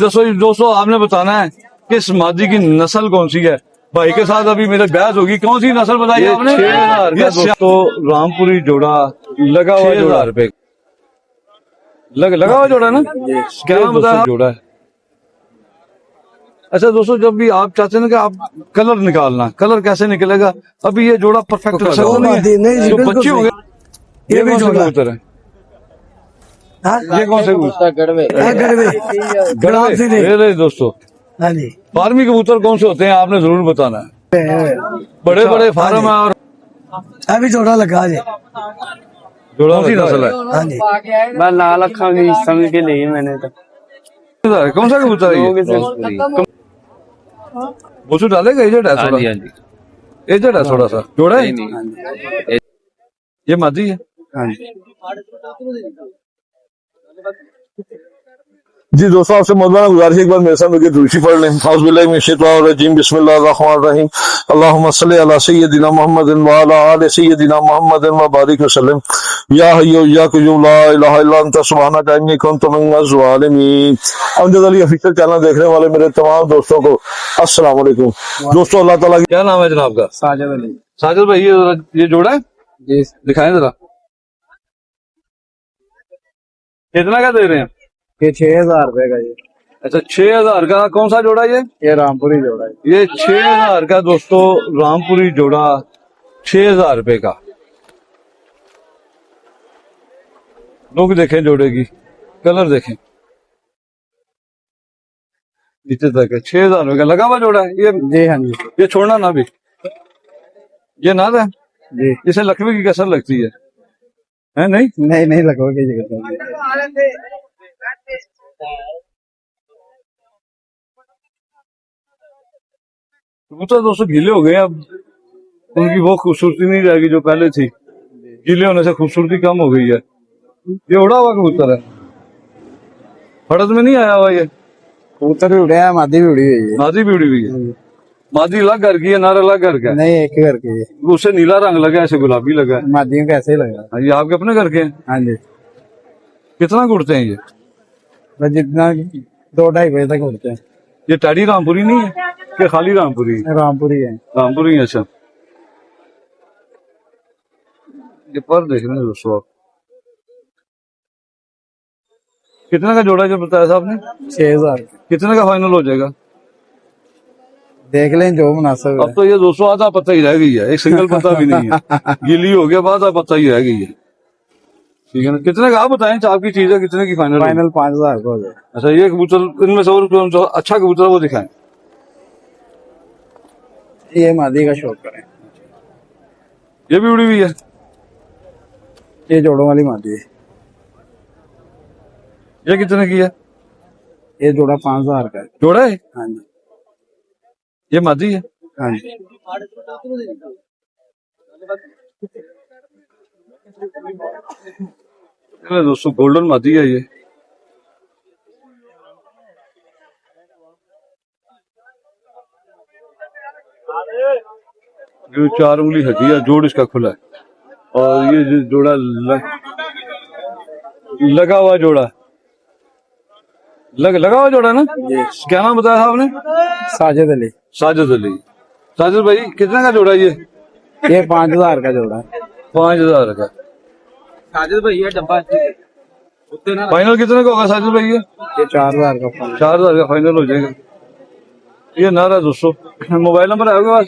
दोस्तों आपने बताना है कि इस मादी की नस्ल कौन सी है। भाई के साथ अभी मेरे बहस होगी, कौन सी नस्ल बताई आपने? 6000 का दोस्तों रामपुरी जोड़ा लगा हुआ 6000 रुपए लगा हुआ जोड़ा ना, क्या नाम बताया जोड़ा है। अच्छा दोस्तों, जब भी आप चाहते हैं ना कि आप कलर निकालना, कलर कैसे निकलेगा? अभी ये जोड़ा परफेक्ट लगा हुआ है, जो बच्चे होंगे ये भी जोड़ा कबूतर है। ये कौन से कबूतर? गड़वे दोस्तों। फार्मी कबूतर कौन से होते हैं आपने जरूर बताना है। बड़े बड़े फार्म है और अभी जोड़ा लगा जी। जोड़ा कौन सी नस्ल है? मैं लाल अखा की समझ के लिए मैंने तो कौन सा कबूतर है? बोसू डालेगा, एजेड है थोड़ा, एजेड है थोड़ा सा, जोड़ा है ये मादी है। जी दोस्तों, आपसे मौलाना गुजारिश एक बार मेरे साथ मिलकर दुरूद पढ़ लें। औज़ुबिल्लाहिमिनश्शैतानिर्रजीम, बिस्मिल्लाहिर्रहमानिर्रहीम। अल्लाहुम्मा सल्लि अला सय्यिदिना मुहम्मदिन व अला आलि सय्यिदिना मुहम्मदिन व बारिक वसल्लम। या हय्यु या क़य्यूम ला इलाहा इल्ला अंता सुब्हानका इन्नी कुन्तु मिनज़ ज़ालिमीन। अमजद अली ऑफिशियल चैनल देखने वाले मेरे तमाम दोस्तों को अस्सलाम वालेकुम। दोस्तों, अल्लाह ताला की क्या नाम है जनाब का? साजिद अली। साजिद भाई, ये जोड़ा है जी, दिखाएं जरा, कितना का दे रहे हैं? ये 6000 रुपए का ये। अच्छा 6000 का कौन सा जोड़ा है? ये रामपुरी जोड़ा है। ये 6000 का दोस्तों रामपुरी जोड़ा 6000 रुपए का। लोग देखें जोड़े की कलर देखें, नीचे तक है। 6000 रुपए का लगा हुआ जोड़ा है ये जी। हाँ जी, ये छोड़ना ना भी, ये ना है जी। इसे लकवे की कसर लगती है नहीं नहीं लगोगे जी। कबूतर दोस्तों गीले हो गए, अब उनकी वो खूबसूरती नहीं रहेगी जो पहले थी। गीले होने से खूबसूरती कम हो गई है। ये उड़ा हुआ कबूतर है, फड़द में नहीं आया हुआ। ये कबूतर भी उड़े हैं, मादी भी उड़ी हुई है। मादी भी उड़ी हुई है। मादी अलग घर की है, नर अलग घर का है? नहीं, एक ही घर की है। उससे नीला रंग लगा है, ऐसे गुलाबी लगा है। मादियों का ऐसे ही लगा। ये आपके अपने घर के हैं? हाँ जी। कितना उड़ते हैं ये? बस जितना 2-2.5 बजे तक उड़ते हैं। ये टैडी रामपुरी नहीं है कि खाली रामपुरी? रामपुरी है। रामपुरी है। अच्छा, ये पर देख रहे हैं दोस्तों आप, कितने का जोड़ा जो बताया था आपने? 6000। कितने का फाइनल हो जाएगा? देख लें जो मुनासिब है। अब तो ये 200 आधा पत्ता ही रह गई है, एक सिंगल पत्ता भी नहीं है। गीली हो गया, आधा पत्ता ही रह गई है। ठीक है ना, कितने का आप बताएं? आपकी चीज है, कितने की फाइनल? 5000 का हो जाए। अच्छा, ये कबूतर इनमें से और कौन सा अच्छा कबूतर वो दिखाएं। ये मादी का शौक करें। ये भी उड़ी हुई है। ये जोड़ों वाली मादी है। ये कितने की है? ये जोड़ा 5000 का है। जोड़ा है? हाँ जी। ये मादी है? हाँ जी। दोस्तों गोल्डन मादी है ये। जो 4 उंगली हड्डी है, जोड़ इसका खुला है। और ये जो जोड़ा लगा हुआ जोड़ा लगा हुआ जोड़ा ना। क्या नाम बताया था आपने? साजिद अली। साजिद अली। साजिद भाई, कितने का जोड़ा ये? 5000 का जोड़ा है। 5000 का। साजिद भाई ये डब्बा फाइनल कितने का होगा साजिद भाई? ये 4000 का। 4000 का फाइनल हो जाएगा। ये नारा दोस्तों। मोबाइल नंबर है आपके पास?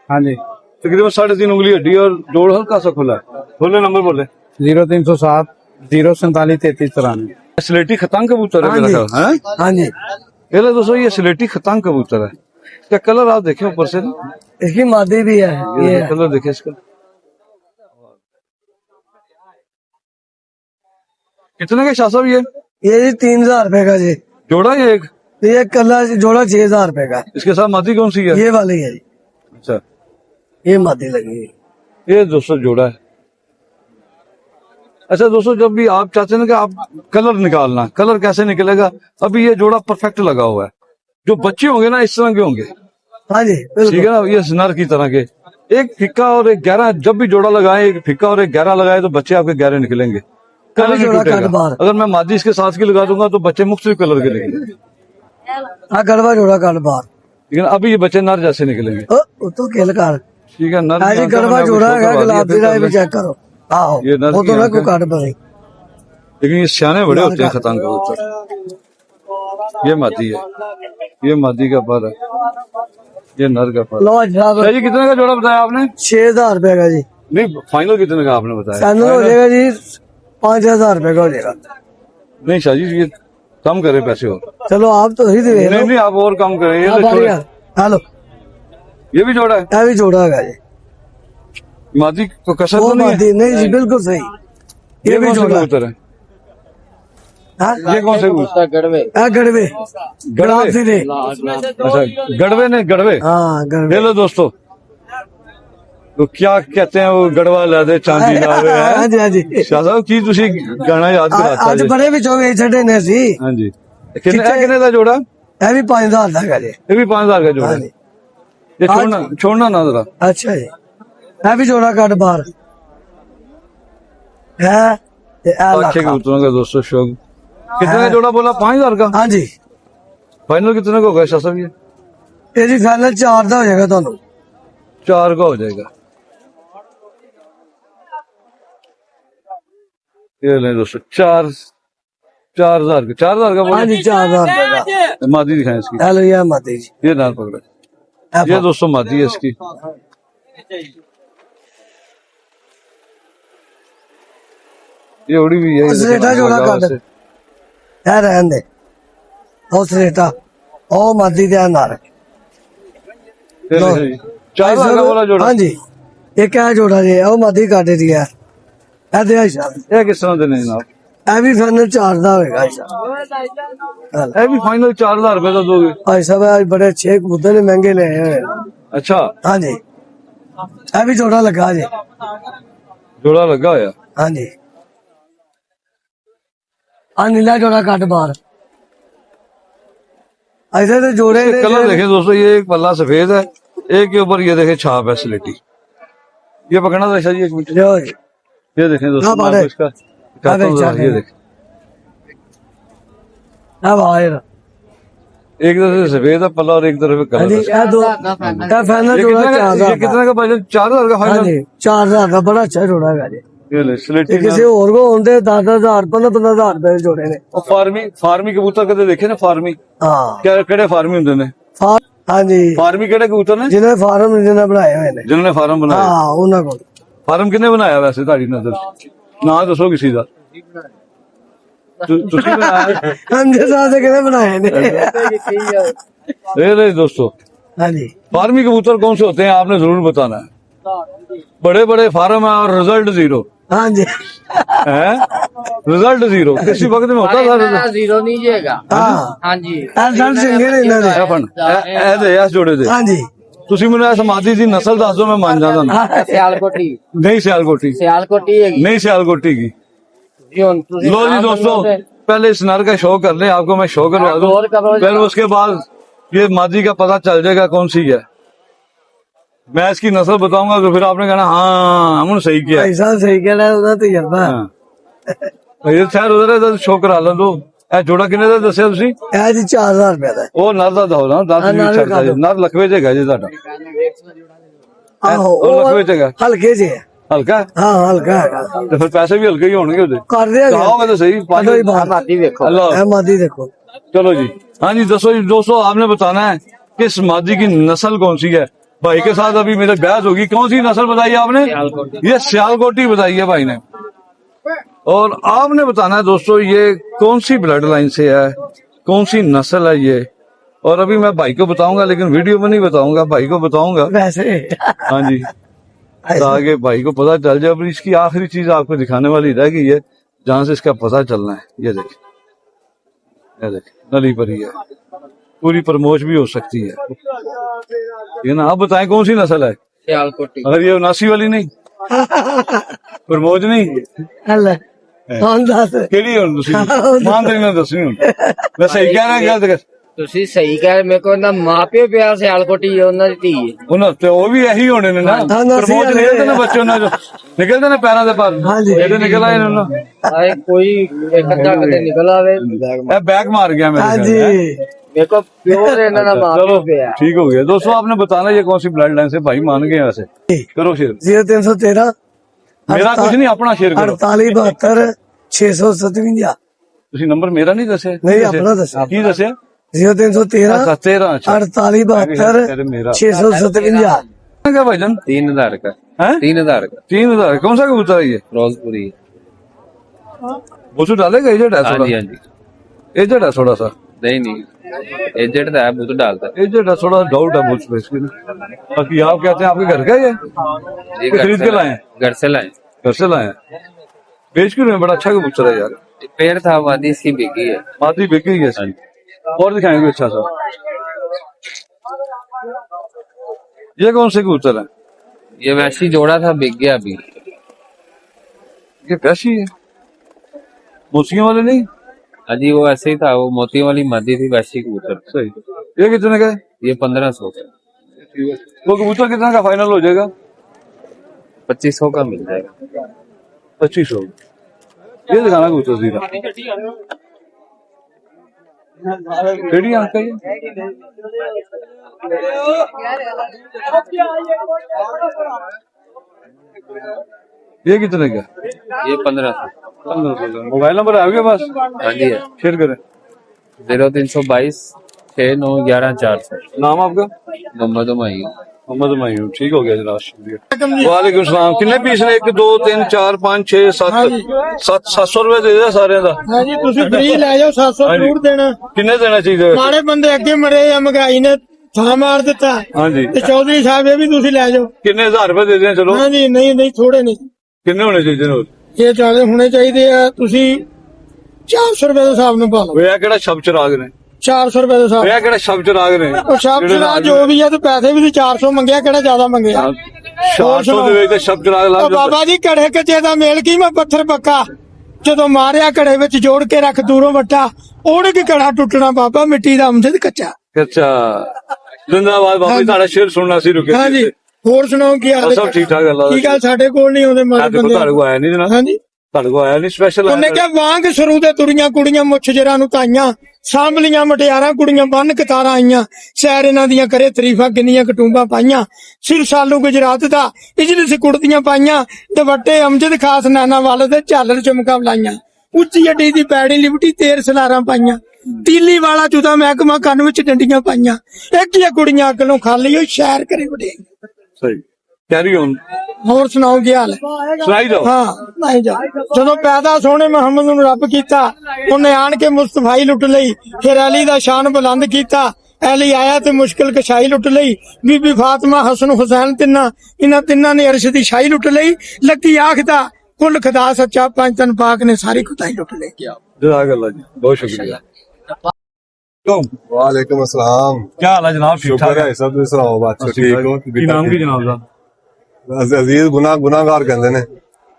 हाँ जी। तकरीबन 3.5 उंगली हड्डी और जोड़ हल्का सा खुला है। बोले नंबर बोले। 0307 047 3393। स्लेटी खतांग कबूतर है मेरा ख्याल है। हाँ जी। ये दोस्तों ये स्लेटी खतांग कबूतर है। इसका कलर आप देखें ऊपर से, इसकी मादी भी है। ये कलर देखे इसका। कितने का शाह साहब ये? ये 3000 रुपए का जी जोड़ा है एक? ये कलर जोड़ा 6000 रुपए का। इसके साथ मादी कौन सी है? ये वाली है। अच्छा, ये मादी लगी है। ये दोस्तों जोड़ा है। अच्छा दोस्तों, जब भी आप चाहते हैं ना कि आप कलर निकालना, कलर कैसे निकलेगा? अभी ये जोड़ा परफेक्ट लगा हुआ है। जो बच्चे होंगे ना इस तरह के होंगे। हाँ जी, ठीक है ना, ये नर की तरह के। एक फिक्का और एक गहरा, जब भी जोड़ा लगाए, एक फिक्का और एक गहरा लगाए तो बच्चे आपके गहरे निकलेंगे, कलर नहीं टूटेगा। अगर मैं मादी इसके साथ की लगा दूंगा तो बच्चे मुख्तलिफ कलर के निकलेंगे। हाँ गड़बा जोड़ा काट बाहर लेकिन अभी ये बच्चे नर जैसे निकलेंगे। वो तो खेल कर ठीक है, नर हाँ जी की आंखें गड़बा मैंने जोड़ा आपको है show करवा गुलाब दिया, दी राय भी फिर चेक करो। आहो ये नर वो की तो ना को आंखें। काट पाए। लेकिन ये सियाने बड़े नर होते हैं का। खतान कबूतर। ये मादी है, ये मादी का पर है, ये नर का पर। लो जनाब शाह जी कितने का जोड़ा बताया आपने? 6000 रुपए का जी। नहीं, फाइनल कितने का आपने बताया? फाइनल हो जाएगा जी 5000 रुपए का हो जाएगा। नहीं शाह जी, ये कम करे पैसे और। चलो आप तो ही दे नहीं नहीं, आप और कम करें। ये तो छोड़े। हेलो ये भी जोड़ा है, ये भी जोड़ा है जी। मादी को कसर वो तो नहीं है? मादी नहीं जी बिल्कुल सही। ये भी कौन से जोड़ा कबूतर है? हाँ? ये कौन से कबूतर? गड़वे गड़वे? गुलाब दी रे। अच्छा, गड़वे ने गड़वे। हाँ गड़वे। ले लो दोस्तों, तो क्या कहते हैं वो गड़वा ला दे चांदी लावे हाँ है। जी हाँ जी शाह साहब की तुसी गाना याद कराता आज जी। बड़े भी चौबे छड़े ने सी हाँ जी, कितने का जोड़ा? ये भी 5000 का जी। ये भी 5000 का जोड़ा हाँ है। जी ये छोड़ना ना जरा। अच्छा जी ये भी जोड़ा काट बाहर है ये आ अच्छे लाखा। कबूतरों का दोस्तों शौक। कितने का जोड़ा बोला? 5000 का। हाँ जी फाइनल कितने का होगा शाह साहब? ये जी फाइनल 4 का हो जाएगा ਤੁਹਾਨੂੰ 4 का हो जाएगा। ये ले दोस्तों, 4000 का। 4000 का हाँ बोला। जी 4000 रुपए का। मादी दिखाएं इसकी। हेलो ये माती जी ये नाल पकड़ा। ये दोस्तों मादी है इसकी। ये उड़ी हुई है। स्लेटा जोड़ा काट है रहन दे ओ स्लेटा ओ मादी दे नार 4000 का बोला जोड़ा। हाँ जी ये क्या जोड़ा जी ओ मादी काटे दिया है दे आशा ये किस तरह देने जनाब? ਇਹ ਵੀ ਫਾਈਨਲ 4 ਦਾ ਹੋਏਗਾ ऐसा ये भी फाइनल 4000 रुपए का दोगे? भाई साहब आज बड़े अच्छे कबूतर ने महंगे ले आए हैं। अच्छा, हाँ जी ये भी जोड़ा लगा जी। जोड़ा लगा होया। हाँ जी हाँ नीला जोड़ा काट बाहर ऐसे तो जोड़े ने कलर देखे दोस्तों, ये एक पल्ला सफेद है, एक के ऊपर ये देखे छाप है स्लेटी। ये पकड़ना था शाह जी, एक मिनट। लो जी ये देखें दोस्तों, हाँ, मैं बारे। आपको इसका दिखाता हूं जरा, ये देखें। अब आए एक तरफ से सफेद है पल्ला और एक तरफ हाँ जी कलर है। ये दो ये फाइनल ये जोड़ा कितने का, 4000 ये कितने का बजट? 4000 का हाँ फाइनल। जी 4000 का बड़ा अच्छा जोड़ा है जी। ये ले स्लेटी ये किसी और को होंगे 10,000 15,000 रुपए जोड़े ने। फार्मी कबूतर कदे देखे ना? फार्मी हाँ क्या केड़े फार्मी होंदे ने? हाँ जी फार्मी केड़े कबूतर ने जिन्हें फार्म जिन्हें बनाए हुए ने। जिन्होंने फार्म बनाया? हाँ उन्होंने को फार्म किन्ने बनाया वैसे ਤੁਹਾਡੀ ਨਜ਼ਰ ਚ? ਨਾਂ ਦੱਸੋ ਕਿਸੇ ਦਾ। ਤੁਸੀਂ बनाया? हम जैसा से कितने बनाए ने। ले दोस्तों, हाँ जी फार्मी कबूतर कौन से होते हैं आपने जरूर बताना है। बड़े बड़े फार्म है और रिजल्ट 0 हाँ जी है। रिजल्ट 0 किसी वक्त में होता था रिजल्ट। जीरो नहीं जाएगा। हाँ हाँ जी रिजल्ट चंगे ने इन्होंने। ਇਹਦੇ ਇਸ ਜੋੜੇ ਦੇ हाँ जी ਤੁਸੀਂ ਮੈਨੂੰ ਇਸ ਮਾਦੀ ਦੀ ਨਸਲ ਦੱਸ ਦਿਓ, ਮੈਂ ਮੰਨ ਜਾਂਦਾ ਨਾ। हाँ सियालकोटी नहीं सियालकोटी, सियालकोटी है नहीं सियालकोटी की। लो जी दोस्तों, पहले इस नर का शो कर ले, आपको मैं शो करवा दूं, और करो। फिर उसके बाद ये मादी का पता चल जाएगा कौन सी है। मैं इसकी नस्ल बताऊंगा तो फिर आपने कहना हाँ हमने सही किया। ऐसा सही कह रहा है उधर तजर्बा है। हाँ ये खैर उधर है, शो करा लो। तो ਇਹ ਜੋੜਾ ਕਿੰਨੇ ਦਾ ਦੱਸਿਆ ਤੁਸੀਂ? ਇਹ ਜੀ 4000 ਰੁਪਏ ਦਾ। ਉਹ ਨਰ ਦਾ ਦੋ ਨਾ, 10 ਹਾਂ, ਨਰ ਵੀ ਛੱਡਦਾ ਜੀ। ਦਾ ਨਰ ਲਖਵੇ ਚ ਹੈਗਾ ਜੀ ਤੁਹਾਡਾ। ਆਹੋ ਉਹ ਲਖਵੇ ਚ ਹੈਗਾ, ਹਲਕੇ ਜੇ ਹੈ। ਹਲਕਾ ਹੈ? ਹਾਂ ਹਲਕਾ ਹੈਗਾ। ਤੇ ਫਿਰ ਪੈਸੇ ਵੀ ਹਲਕੇ ਹੀ ਹੋਣਗੇ ਉਹਦੇ। ਕਰ ਦਿਆ ਕਹਾਓਗੇ ਤਾਂ सही। चलो ही बात मादी देखो। अल्लाह है मादी देखो। चलो जी। हाँ जी दसो जी दोस्तों, आपने बताना है कि इस मादी की नस्ल कौन सी है। भाई के साथ अभी मेरे बहस होगी, कौन सी नस्ल बताई आपने? ये सियालकोटी बताई है भाई ने। और आपने बताना है दोस्तों ये कौन सी ब्लड लाइन से है, कौन सी नस्ल है ये। और अभी मैं भाई को बताऊंगा, लेकिन वीडियो में नहीं बताऊंगा, भाई को बताऊंगा। वैसे हाँ जी, ताकि भाई को पता चल जाए। अब इसकी आखिरी चीज आपको दिखाने वाली रह गई है, जहां से इसका पता चलना है। ये देखें, ये देखें, नली परी है, पूरी प्रमोश भी हो सकती है। ये ना आप बताएं कौन सी नस्ल है? सियालकोटी अगर ये 79 वाली नहीं, प्रमोज नहीं, अल्लाह कौन दस केड़ी हुन तुसी मान देना दसनी हुन। मैं सही कह रहा गलत कर? ਤੁਸੀਂ ਸਹੀ ਕਹਿ ਮੇਰੇ ਕੋਲ ਨਾ ਮਾਪਿਓ ਪਿਆ ਸਿਆਲਕੋਟੀ ਉਹਨਾਂ ਦੀ ਧੀ ਹੈ। ਉਹਨਾਂ ਤੇ ਉਹ ਵੀ ਇਹੀ ਹੋਣੇ ਨੇ ਨਾ। ਹਾਂ, ਨਾ ਪ੍ਰਮੋਜ ਸੀ ਨਿਕਲਦੇ ਨੇ ਬੱਚੇ ਉਹਨਾਂ ਚੋਂ, ਨਿਕਲਦੇ ਨੇ ਪੈਰਾਂ ਦੇ ਪਰ। हाँ जी। ਇਹਦੇ ਨਿਕਲ ਆਏ ਨੇ ਉਹਨਾਂ। ਆਏ ਕੋਈ ਇੱਕ ਅੱਧਾ ਕਦੇ ਨਿਕਲ ਆਵੇ। ਇਹ ਬੈਕ ਮਾਰ ਗਿਆ हाँ ਮੇਰੇ जी ਖਿਆਲ। मेरे को प्योर है ना माँ चलो पे है। ठीक हो गया दोस्तों, आपने बताना ये कौन सी ब्लड लाइन से भाई मान गए ऐसे। करो शेयर, 0313 मेरा कुछ नहीं, अपना शेयर करो। 48 72 657। ਤੁਸੀਂ ਨੰਬਰ ਮੇਰਾ ਨਹੀਂ ਦੱਸਿਆ? ਨਹੀਂ, ਆਪਣਾ ਦੱਸਿਆ। ਕੀ ਦੱਸਿਆ? 0313 अच्छा 13। अच्छा 48 72 मेरा 657। क्या भाईजान? 3000 का है 3000 का 3000? कौन सा कबूतर है ये? रोजपुरी। बुसु डालेगा? एजेड है हाँ थोड़ा? जी हाँ जी। एजेड है थोड़ा सा? नहीं एजेंट तो है वो तो डालता एजेड है, थोड़ा डाउट है मुझ पे इसकी। बाकी आप कहते हैं आपके घर का ये है। कि खरीद के लाए हैं? घर से लाए। घर से लाए हैं। बेच क्यों रहे हैं? बड़ा अच्छा कबूतर है यार। पेड़ था वादी इसकी बिकी है। माती बिक गई है इसकी। और दिखाएंगे अच्छा सा। ये कौन से कबूतर है? ये वैसी जोड़ा था बिक गया अभी। ये कैसी है? मोतियों वाले नहीं? अजी वो ऐसे ही था, वो मोतियों वाली मादी थी वैसी कबूतर। सही। ये कितने का है? ये 1500 का। वो कबूतर कितने का फाइनल हो जाएगा? 2500 का मिल जाएगा। 2500। ये दिखाना कबूतर सीधा। टेढ़ी आंख का ये कितने का? ये 1500। 1500 का। मोबाइल नंबर है आपके पास? हाँ जी है। शेयर करें। 0322 6911 400। नाम आपका? मोहम्मद उमाई। मोहम्मद मायूं। ठीक हो गया जनाब, शुक्रिया। वालेकुम सलाम। कितने पीस ने? 1 2 3 4 5 6 7 700 रुपए दे दिया सारे ਦਾ। हाँ जी तुसी फ्री ले जाओ 700 हाँ जी। जरूर देना। किन्ने देना चाहिए? माड़े बंदे अगे मरे आ महंगाई ने था मार दिता। हाँ जी। ते चौधरी साहब ये भी तुसी ले जाओ। किन्ने 1000 रुपए दे दें चलो। हाँ जी नहीं नहीं थोड़े नहीं, किन्ने होने चाहिए ने? ये ज्यादा होने चाहिए आ। तुसी 400 रुपए ਦੇ ਹਿਸਾਬ ਨਾਲ ਪਾ ਲਓ। वे ਕਿਹੜਾ ਸ਼ਬ ਚਰਾਗ ਨੇ? 400 रुपए ਦੇ ਹਿਸਾਬ। वे ਕਿਹੜਾ ਸ਼ਬ ਚਰਾਗ ਨੇ? ਉਹ ਸ਼ਾਬ ਚਲਾ ਜੋ ਵੀ ਆ ਤੇ ਪੈਸੇ ਵੀ 400 ਮੰਗਿਆ, ਕਿਹੜਾ ਜ਼ਿਆਦਾ ਮੰਗਿਆ। 400 ਦੇ ਵਿੱਚ ਸ਼ਬ ਚਰਾਗ ਲਾ ਉਹ ਬਾਬਾ ਜੀ ਘੜੇ ਕੱਚੇ ਦਾ ਮੇਲ ਕੀ, ਮੈਂ ਪੱਥਰ ਪੱਕਾ ਜਦੋਂ ਮਾਰਿਆ ਘੜੇ ਵਿੱਚ ਜੋੜ ਕੇ ਰੱਖ ਦੂਰੋਂ ਵੱਟਾ, ਉਹੜ ਕੇ ਘੜਾ ਟੁੱਟਣਾ ਬਾਬਾ, ਮਿੱਟੀ ਦਾ ਅਮਜਦ ਕੱਚਾ। ਅੱਛਾ ਜਿੰਦਾਬਾਦ ਬਾਬਾ ਜੀ, ਤੁਹਾਡਾ ਸ਼ੇਰ ਸੁਣਨਾ ਸੀ ਰੁਕੇ। ਹਾਂ ਜੀ ਹੋਰ ਸੁਣਾਓ ਕੀ ਹਾਲ ਸਭ ਠੀਕ ਠਾਕ ਅੱਲਾ ਦਾ ਕੀ ਗੱਲ ਸਾਡੇ ਕੋਲ ਨਹੀਂ ਆਉਂਦੇ ਮਾਰੇ ਤੁਹਾਡੇ ਬੰਦੇ। ਕੋਲ ਆਇਆ ਨਹੀਂ ਜਨਾਬ? ਹਾਂ ਜੀ ਤੁਹਾਡੇ ਕੋਲ ਆਇਆ ਨਹੀਂ ਸਪੈਸ਼ਲ? ਉਹਨੇ ਕਿਹਾ ਵਾਂਗ ਸਰੂ ਦੇ ਤੁਰੀਆਂ ਕੁੜੀਆਂ ਮੁੱਛ ਜਰਾਂ ਨੂੰ ਤਾਈਆਂ, ਸਾਂਭਲੀਆਂ ਮਟਿਆਰਾਂ ਕੁੜੀਆਂ ਬੰਨ ਕਤਾਰਾਂ ਆਈਆਂ, ਸ਼ਹਿਰ ਇਹਨਾਂ ਦੀਆਂ ਕਰੇ ਤਰੀਫਾਂ ਕਿੰਨੀਆਂ ਕਟੂੰਬਾਂ ਪਾਈਆਂ, ਸਿਰ ਸਾਲੂ ਗੁਜਰਾਤ ਦਾ ਇਜਲਿਸ ਕੁੜਤੀਆਂ ਪਾਈਆਂ, ਦੁਪੱਟੇ ਅਮਜਦ ਖਾਸ ਨਾਨਾ ਵਾਲੇ ਦੇ ਝਾਲਰ ਚਮਕਾ ਲਾਈਆਂ, ਉੱਚੀ ਅੱਡੀ ਦੀ ਪੈੜੀ ਲਿਬਟੀ ਤੇਰ ਸਲਾਰਾਂ ਪਾਈਆਂ, ਤੀਲੀ ਵਾਲਾ ਜੁਦਾ ਮਹਿਕਮਾ ਕੰਨ ਵਿੱਚ ਡੰਡੀਆਂ ਪਾਈਆਂ, ਇੱਕ ਹੀ ਕੁੜੀਆਂ ਅਕਲੋਂ ਖਾਲੀ ਉਹ ਸ਼ਹਿਰ ਕਰੇ ਵਡਿਆਈਆਂ। ਸਹੀ ਕੈਰੀ ਔਨ। ਹੋਰ ਸੁਣਾਓ ਕੀ ਹਾਲ ਹੈ? ਸੁਣਾਈ ਜਾਓ। ਹਾਂ ਨਹੀਂ ਜਾ ਜਦੋਂ ਪੈਦਾ ਸੋਹਣੇ ਮੁਹੰਮਦ ਨੂੰ ਰੱਬ ਕੀਤਾ, ਉਹਨੇ ਆਣ ਕੇ ਮੁਸਤਫਾਈ ਲੁੱਟ ਲਈ, ਫਿਰ ਅਲੀ ਦਾ ਸ਼ਾਨ ਬੁਲੰਦ ਕੀਤਾ। ਅਲੀ ਆਇਆ ਤੇ ਮੁਸ਼ਕਿਲ ਕਸ਼ਾਈ ਲੁੱਟ ਲਈ, ਬੀਬੀ ਫਾਤਮਾ ਹਸਨ ਹੁਸੈਨ ਇਹਨਾਂ ਤਿੰਨਾਂ ਨੇ ਅਰਸ਼ ਦੀ ਸ਼ਾਹੀ ਲੁੱਟ ਲਈ। ਲੱਗੀ ਆਖਦਾ ਕੁੱਲ ਖੁਦਾ ਸੱਚਾ, ਪੰਜ ਤਨ ਪਾਕ ਨੇ ਸਾਰੀ ਖੁਦਾਈ ਲੁੱਟ ਲਈ। जज़ाक अल्लाह जी, बहुत शुक्रिया। वालेकुम अस्सलाम। क्या हाल है जनाब? ठीक ठाक शुक्र है सब दूसरा हो बात ठीक हो। की नाम की जनाब साहब? अजीज गुनाहगार कहते ने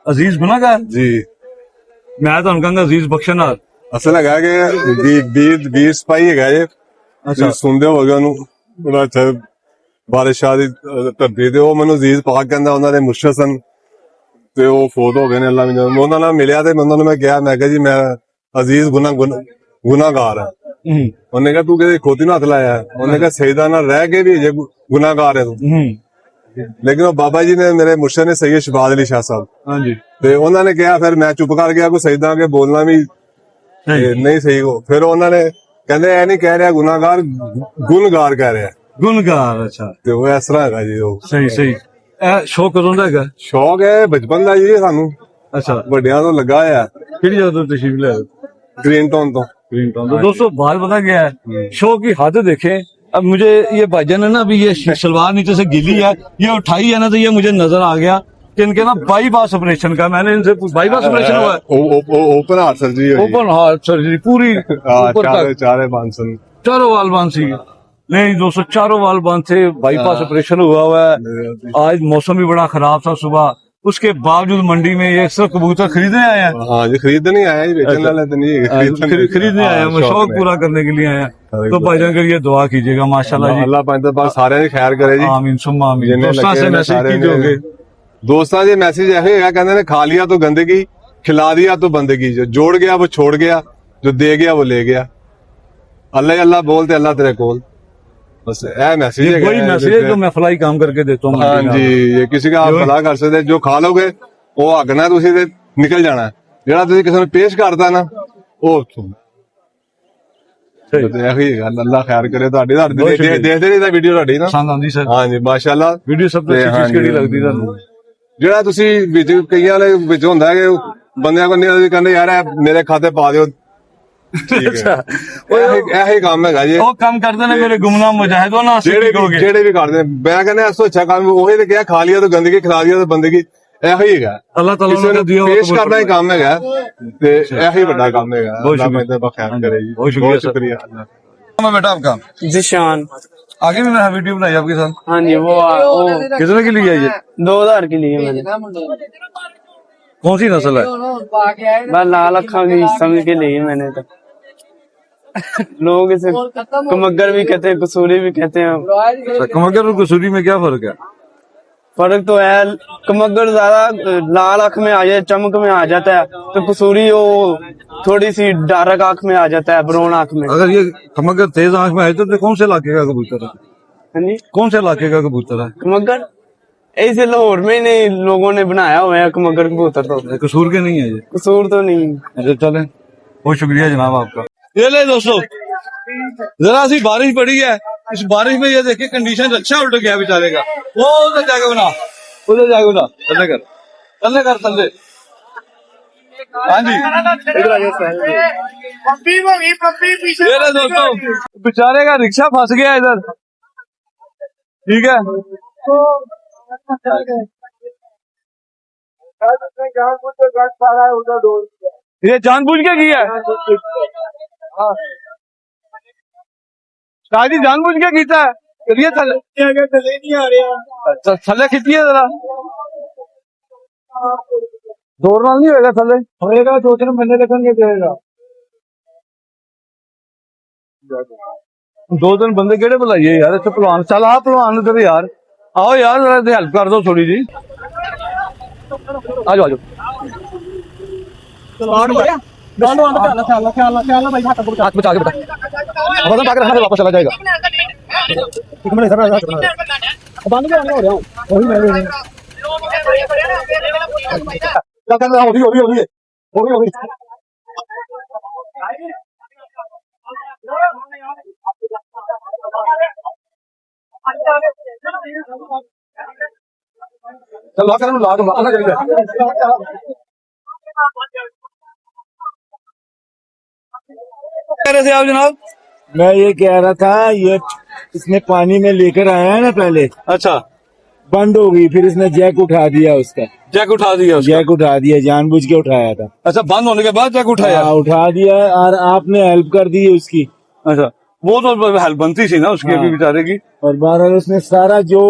अजीज गुनाहगार जी। मैं तो उनका अजीज बख्शनार। असल है कि बीर सिपाही है ये। अच्छा सुनते हो गए ਉਹਨੂੰ ਬੜਾ ਅੱਛਾ ਬਾਰਿਸ਼ਾਂ ਦੀ ਧਰਤੀ ਤੇ ਉਹ ਮੈਨੂੰ ਅਜ਼ੀਜ਼ ਪਾਕ ਕਹਿੰਦਾ, ਉਹਨਾਂ ਦੇ ਮੁਰਸ਼ਿਦ ਸਨ ਤੇ ਉਹ ਫੌਤ ਹੋ ਗਏ ਨੇ। ਅੱਲਾ ਮੈਨੂੰ ਉਹਨਾਂ ਨਾਲ ਮਿਲਿਆ ਤੇ ਉਹਨਾਂ ਨੂੰ ਮੈਂ ਕਿਹਾ, ਮੈਂ ਕਿਹਾ ਜੀ ਮੈਂ ਅਜ਼ੀਜ਼ ਗੁਨਾਹਗਾਰ ਹਾਂ। ਉਹਨੇ ਕਿਹਾ ਤੂੰ ਕਿਹਦੇ ਖੋਤੀ ਨੂੰ ਹੱਥ ਲਾਇਆ? ਉਹਨੇ ਕਿਹਾ ਸਜਦਾ ਨਾਲ ਰਹਿ ਕੇ ਵੀ ਜੇ ਗੁਨਾਹਗਾਰ ਹੈ ਤੂੰ। ਲੇਕਿਨ ਉਹ ਬਾਬਾ ਜੀ ਨੇ ਮੇਰੇ ਮੁਰਸ਼ਿਦ ਨੇ ਸੈਯਦ ਸ਼ਬਾਜ਼ ਅਲੀ ਸ਼ਾਹ ਸਾਹਿਬ, ਹਾਂਜੀ, ਤੇ ਉਹਨਾਂ ਨੇ ਕਿਹਾ, ਫਿਰ ਮੈਂ ਚੁੱਪ ਕਰ ਗਿਆ, ਕੋਈ ਸਜਦਾ ਕੇ ਬੋਲਣਾ ਵੀ ਨਹੀਂ ਸਹੀ ਹੋ। ਫਿਰ ਉਹਨਾਂ ਨੇ ਕਹਿੰਦੇ ਇਹ ਨਹੀਂ ਕਹਿ ਰਿਹਾ ਗੁਨਾਹਗਾਰ, ਗੁਨਗਾਰ ਕਹਿ ਰਿਹਾ। ਗੁਨਗਾਰ। ਅੱਛਾ ਤੇ ਉਹ ਇਸ ਤਰ੍ਹਾਂ ਹੈਗਾ ਜੀ। ਉਹ ਸਹੀ ਸਹੀ। ਇਹ ਸ਼ੌਕ ਕਦੋਂ ਦਾ ਹੈਗਾ? ਸ਼ੌਕ ਹੈ ਬਚਪਨ ਦਾ ਜੀ ਸਾਨੂੰ, अच्छा ਵੱਡਿਆਂ ਤੋਂ ਲੱਗਾ ਹੋਇਆ। ਕਿਹੜੀ ਜਗ੍ਹਾ ਤੋਂ ਤਸ਼ਰੀਫ ਲੈ ਆਏ? ਗ੍ਰੀਨ ਟਾਊਨ ਤੋਂ। Green town. तो दोस्तों बात पता क्या है, शौक की हद देखें। अब मुझे ये भाईजान है ना, अभी ये सलवार नीचे से गिली है, ये उठाई है ना, तो ये मुझे नजर आ गया कि इनके ना बाईपास ऑपरेशन का। मैंने इनसे बाईपास ऑपरेशन हुआ है, ओपन हार्ट सर्जरी हुई। ओपन हार्ट सर्जरी पूरी ऊपर तक, चारे पांच सन। चारों वाल बांध सी। नहीं दोस्तों, चारों वाल बांध थे, बाईपास ऑपरेशन हुआ हुआ है। आज मौसम भी बड़ा खराब था सुबह, उसके बावजूद मंडी में ये सिर्फ कबूतर खरीदने आए हैं। हाँ जी, खरीदने आया जी, बेचने वाले तो नहीं, खरीदने आए हैं, शौक पूरा करने के लिए आए हैं। तो भाईजान के लिए दुआ कीजिएगा माशाल्लाह जी। अल्लाह पाक पास सारे ने खैर करे जी। आमीन सुम्मा आमीन। जिन्हें दोस्तां लगे से ने मैसेज सारे कीजिए होगे। दोस्तां से मैसेज ऐसे है, कहते हैं खा लिया तो गंदगी, खिला दिया तो बंदगी, जो जोड़ गया वो छोड़ गया, जो दे गया वो ले गया। अल्लाह ही अल्लाह बोल ते अल्लाह तेरे कोल, बस यह मैसेज है। वही मैसेज है जो मैं फलाई काम करके देता हूँ। हाँ जी, ये किसी का आप भला कर सकते, जो खा लोगे वो अगना तुसी ते निकल जाना है, जेड़ा तुसी किसी ने पेश करता ना वो अल्लाह खैर करे। देखते नहीं वीडियो ਤੁਹਾਡੀ ना। हाँ जी माशाल्लाह, वीडियो सब तो चीज केड़ी लगदी ਤੁਹਾਨੂੰ? ਜਿਹੜਾ ਤੁਸੀਂ ਵਿੱਚ ਕਈਆਂ ਵਾਲੇ ਵਿੱਚ ਹੁੰਦਾ ਕਿ ਬੰਦਿਆਂ ਕੋਲ ਨਹੀਂ ਕਹਿੰਦੇ ਯਾਰ ਇਹ ਮੇਰੇ ਖਾਤੇ ਪਾ ਦਿਓ। ਅੱਛਾ, ਇਹੀ ਕੰਮ ਹੈਗਾ ਜੀ। ਉਹ ਕੰਮ ਕਰਦੇ ਨੇ ਮੇਰੇ ਗੁਮਨਾਮ ਮੁਜਾਹਿਦੋ ਨਾ, ਜਿਹੜੇ ਵੀ ਕਰਦੇ ਮੈਂ ਕਹਿੰਦਾ ਇਸ ਤੋਂ ਅੱਛਾ ਕੰਮ ਉਹੀ ਤੇ ਕਿਹਾ, ਖਾ ਲਿਆ ਤਾਂ ਗੰਦਗੀ, ਖਿਲਾ ਦਿਆ ਤਾਂ ਬੰਦਗੀ, ਇਹੀ ਹੈਗਾ। ਅੱਲਾਹ ਤਾਲਾ ਕਿਸੇ ਨੂੰ ਪੇਸ਼ ਕਰਨਾ ਹੀ ਕੰਮ ਹੈਗਾ ਤੇ ਇਹੀ ਵੱਡਾ ਕੰਮ ਹੈਗਾ। ਬਹੁਤ ਅੱਲਾਹ ਮੈਨੂੰ ਖੈਰ ਕਰੇ ਜੀ, बहुत शुक्रिया। मैं बेटा आपका जिशान। आगे भी मैं वीडियो बनाई आपके साथ। हाँ जी, वो कितने की लिए ये? 2000 के लिए मैंने, कौन सी नस्ल है? बस लाल अखा की समझ के लिए मैंने तो। लोग इसे कमगर भी कहते हैं, कसूरी भी कहते हैं। कमगर और कसूरी में क्या फर्क है? फर्क तो है, कमगर ज्यादा लाल आंख में आ जाए, चमक में आ जाता है, तो कसूरी वो थोड़ी सी डार्क आंख में आ जाता है, ब्राउन आंख में। अगर ये कमगर तेज आंख में आए तो कौन से इलाके का कबूतर है? हाँ जी, कौन से इलाके का कबूतर है? कमगर ऐसे लाहौर में ही नहीं लोगों ने बनाया हुआ है कमगर कबूतर। तो कसूर के नहीं है ये? कसूर तो नहीं। अच्छा चले, बहुत शुक्रिया जनाब आपका। ये ले दोस्तों, जरा सी बारिश पड़ी है, इस बारिश में ये देखिए कंडीशन अच्छा उल्ट गया बेचारे का। वो उधर जाके बना, उधर जाके बना, थल्ले कर, थल्ले कर, थल्ले। हाँ जी, इधर आ जाए। ये ले दोस्तों, बेचारे का रिक्शा फंस गया इधर, ठीक है। ये जानबूझ के किया है, शायद ही जानबूझ के कीता है। करिए थले नहीं आ रहा, थले खींचिए जरा, दौड़ना नहीं होगा, थले होएगा, 2-3 महीने रखेंगे जाएगा। 2-3 बंदे केड़े बुलाइए यार, इतने पहलवान। चल आ पहलवान इधर यार, आओ यार जरा हेल्प कर दो थोड़ी जी। आ जाओ आ जाओ, हाथ बचा के बेटा, वजन उठा के रखना, फिर वापस चला जाएगा। चल ला कर ला दो, आना चाहिए। कह रहे थे आप जनाब? मैं ये कह रहा था, ये इसने पानी में लेकर आया है ना पहले, अच्छा, बंद हो गई, फिर इसने जैक उठा दिया, उसका जैक उठा दिया उसका? जैक उठा दिया, जानबूझ के उठाया था। अच्छा, बंद होने के बाद जैक उठाया? हाँ, उठा दिया, और आपने हेल्प कर दी उसकी। अच्छा, वो तो हेल्प बनती थी ना उसकी, अभी बेचारे की। और बहरहाल उसने सारा जो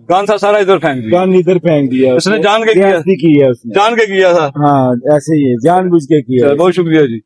गन था सारा इधर फेंक दिया, गन इधर फेंक दिया। उसने जान के किया? किया उसने, जान के किया था। हाँ ऐसे ही है, जानबूझ के किया। बहुत शुक्रिया जी।